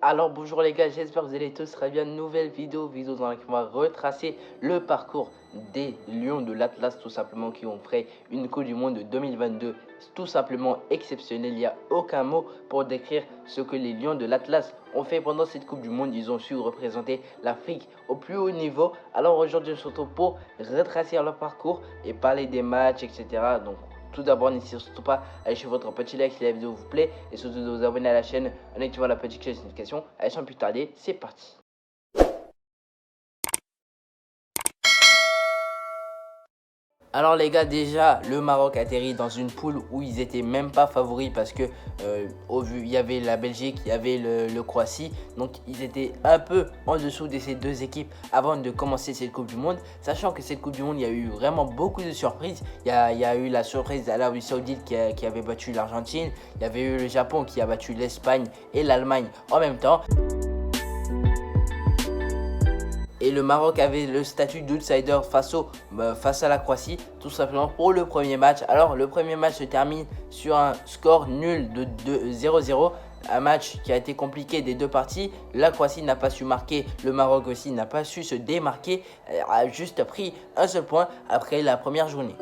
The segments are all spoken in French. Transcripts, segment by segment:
Alors bonjour les gars, j'espère que vous allez tous très bien. Nouvelle vidéo dans laquelle on va retracer le parcours des Lions de l'Atlas tout simplement qui ont fait une Coupe du Monde 2022 tout simplement exceptionnelle. Il n'y a aucun mot pour décrire ce que les Lions de l'Atlas ont fait pendant cette Coupe du Monde. Ils ont su représenter l'Afrique au plus haut niveau. Alors aujourd'hui on se retrouve pour retracer leur parcours et parler des matchs, etc. Donc tout d'abord, n'hésitez surtout pas à lâcher votre petit like si la vidéo vous plaît et surtout de vous abonner à la chaîne en activant la petite cloche de notification. Allez, sans plus tarder, c'est parti. Alors les gars, déjà le Maroc atterrit dans une poule où ils étaient même pas favoris parce que au vu il y avait la Belgique, il y avait le Croatie, donc ils étaient un peu en dessous de ces deux équipes avant de commencer cette Coupe du Monde, sachant que cette Coupe du Monde il y a eu vraiment beaucoup de surprises. Il y a eu la surprise d'Arabie Saoudite qui avait battu l'Argentine, il y avait eu le Japon qui a battu l'Espagne et l'Allemagne en même temps. Et le Maroc avait le statut d'outsider face à la Croatie, tout simplement pour le premier match. Alors le premier match se termine sur un score nul de 0-0. Un match qui a été compliqué des deux parties. La Croatie n'a pas su marquer, le Maroc aussi n'a pas su se démarquer, a juste pris un seul point après la première journée.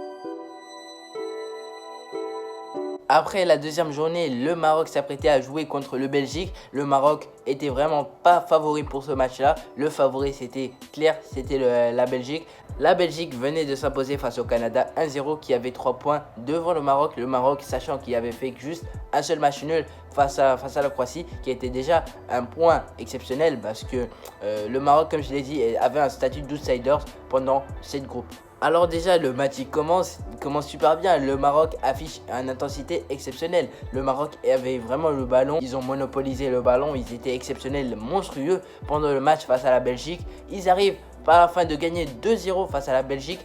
Après la deuxième journée, le Maroc s'apprêtait à jouer contre le Belgique. Le Maroc était vraiment pas favori pour ce match-là. Le favori, c'était clair, c'était la Belgique. La Belgique venait de s'imposer face au Canada 1-0 qui avait 3 points devant le Maroc. Le Maroc, sachant qu'il avait fait juste un seul match nul face à la Croatie, qui était déjà un point exceptionnel parce que le Maroc, comme je l'ai dit, avait un statut d'outsider pendant cette groupe. Alors déjà le match il commence super bien, le Maroc affiche une intensité exceptionnelle. Le Maroc avait vraiment le ballon, ils ont monopolisé le ballon, ils étaient exceptionnels, monstrueux pendant le match face à la Belgique. Ils arrivent par la fin de gagner 2-0 face à la Belgique.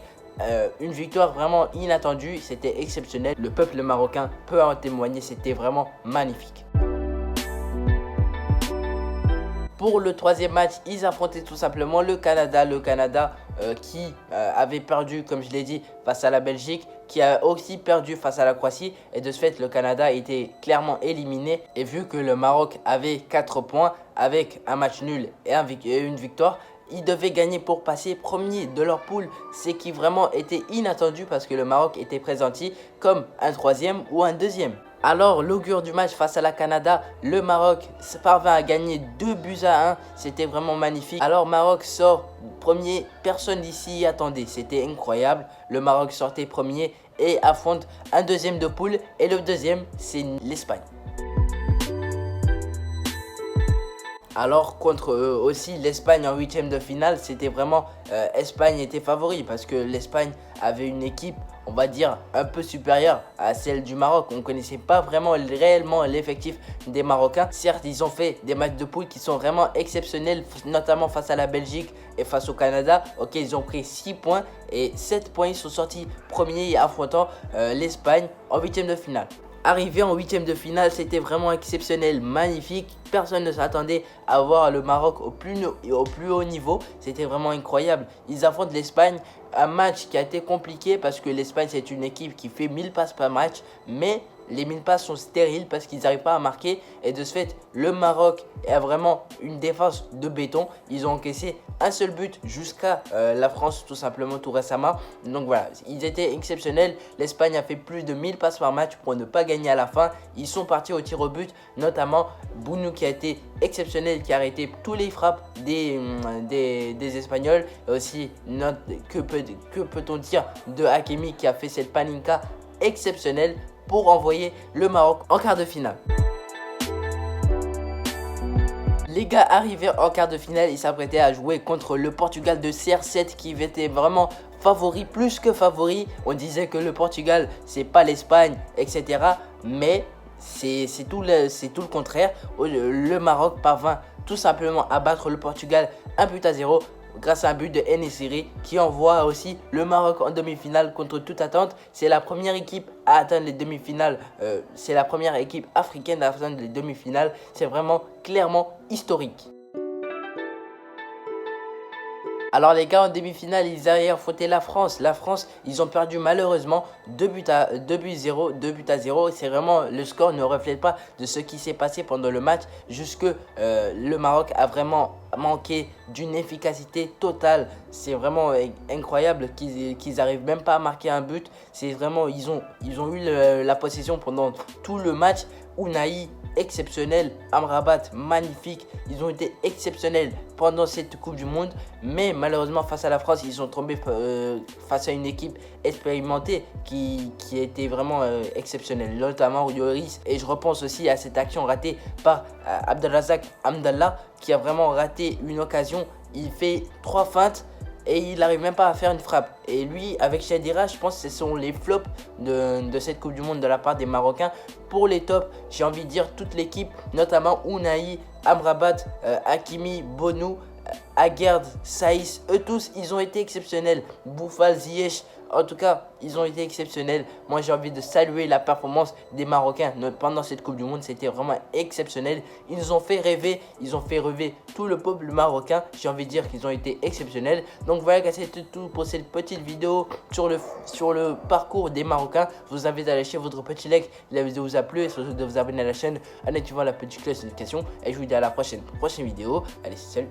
Une victoire vraiment inattendue, c'était exceptionnel. Le peuple marocain peut en témoigner, c'était vraiment magnifique. Pour le troisième match, ils affrontaient tout simplement le Canada. Le Canada qui avait perdu, comme je l'ai dit, face à la Belgique, qui a aussi perdu face à la Croatie. Et de ce fait, le Canada était clairement éliminé. Et vu que le Maroc avait 4 points avec un match nul et une victoire, ils devaient gagner pour passer premier de leur poule, ce qui vraiment était inattendu parce que le Maroc était présenté comme un troisième ou un deuxième. Alors, l'augure du match face à la Canada, le Maroc parvint à gagner 2-1. C'était vraiment magnifique. Alors, Maroc sort premier, personne d'ici y attendait. C'était incroyable. Le Maroc sortait premier et affronte un deuxième de poule. Et le deuxième, c'est l'Espagne. Alors contre eux aussi l'Espagne en huitième de finale, c'était vraiment Espagne était favori parce que l'Espagne avait une équipe, on va dire, un peu supérieure à celle du Maroc. On ne connaissait pas vraiment réellement l'effectif des Marocains. Certes, ils ont fait des matchs de poule qui sont vraiment exceptionnels, notamment face à la Belgique et face au Canada. Ok, ils ont pris 6 points et 7 points, ils sont sortis premiers affrontant l'Espagne en huitième de finale. Arrivé en huitième de finale, c'était vraiment exceptionnel, magnifique. Personne ne s'attendait à voir le Maroc au plus haut niveau. C'était vraiment incroyable. Ils affrontent l'Espagne, un match qui a été compliqué parce que l'Espagne c'est une équipe qui fait 1000 passes par match. Mais les 1000 passes sont stériles parce qu'ils n'arrivent pas à marquer. Et de ce fait, le Maroc a vraiment une défense de béton. Ils ont encaissé un seul but jusqu'à la France tout simplement tout récemment. Donc voilà, ils étaient exceptionnels. L'Espagne a fait plus de 1000 passes par match pour ne pas gagner à la fin. Ils sont partis au tir au but, notamment Bounou qui a été exceptionnel, qui a arrêté tous les frappes des Espagnols. Et aussi, que peut-on dire de Hakimi qui a fait cette paninka exceptionnelle pour envoyer le Maroc en quart de finale. Les gars arrivaient en quart de finale, ils s'apprêtaient à jouer contre le Portugal de CR7 qui était vraiment favori, plus que favori. On disait que le Portugal, c'est pas l'Espagne, etc. Mais c'est tout le contraire. Le Maroc parvint tout simplement à battre le Portugal 1-0 grâce à un but de En-Nesyri qui envoie aussi le Maroc en demi-finale contre toute attente. C'est la première équipe à atteindre les demi-finales, c'est la première équipe africaine à atteindre les demi-finales. C'est vraiment clairement historique. Alors les gars, en demi-finale, ils avaient affronté la France. La France, ils ont perdu malheureusement 2 buts à 0. C'est vraiment, le score ne reflète pas de ce qui s'est passé pendant le match. Jusque le Maroc a vraiment manqué d'une efficacité totale. C'est vraiment incroyable qu'ils arrivent même pas à marquer un but. C'est vraiment, ils ont eu la possession pendant tout le match. Unai, exceptionnel. Amrabat, magnifique. Ils ont été exceptionnels pendant cette Coupe du Monde. Mais malheureusement, face à la France, ils sont tombés face à une équipe expérimentée qui était vraiment exceptionnelle. Notamment Lloris. Et je repense aussi à cette action ratée par Abdelrazak Hamdallah qui a vraiment raté une occasion. Il fait 3 feintes et il n'arrive même pas à faire une frappe. Et lui, avec Chadira, je pense que ce sont les flops de cette Coupe du Monde de la part des Marocains. Pour les tops, j'ai envie de dire toute l'équipe, notamment Unai, Amrabat, Hakimi, Bonou, Aguerd, Saïs, eux tous, ils ont été exceptionnels. Boufal, Ziyech, en tout cas, ils ont été exceptionnels. Moi, j'ai envie de saluer la performance des Marocains pendant cette Coupe du Monde. C'était vraiment exceptionnel. Ils nous ont fait rêver. Ils ont fait rêver tout le peuple marocain. J'ai envie de dire qu'ils ont été exceptionnels. Donc voilà, c'était tout pour cette petite vidéo sur le parcours des Marocains. Je vous invite à lâcher votre petit like si la vidéo vous a plu et surtout de vous abonner à la chaîne en activant la petite cloche de notification. Et je vous dis à la prochaine vidéo. Allez, salut!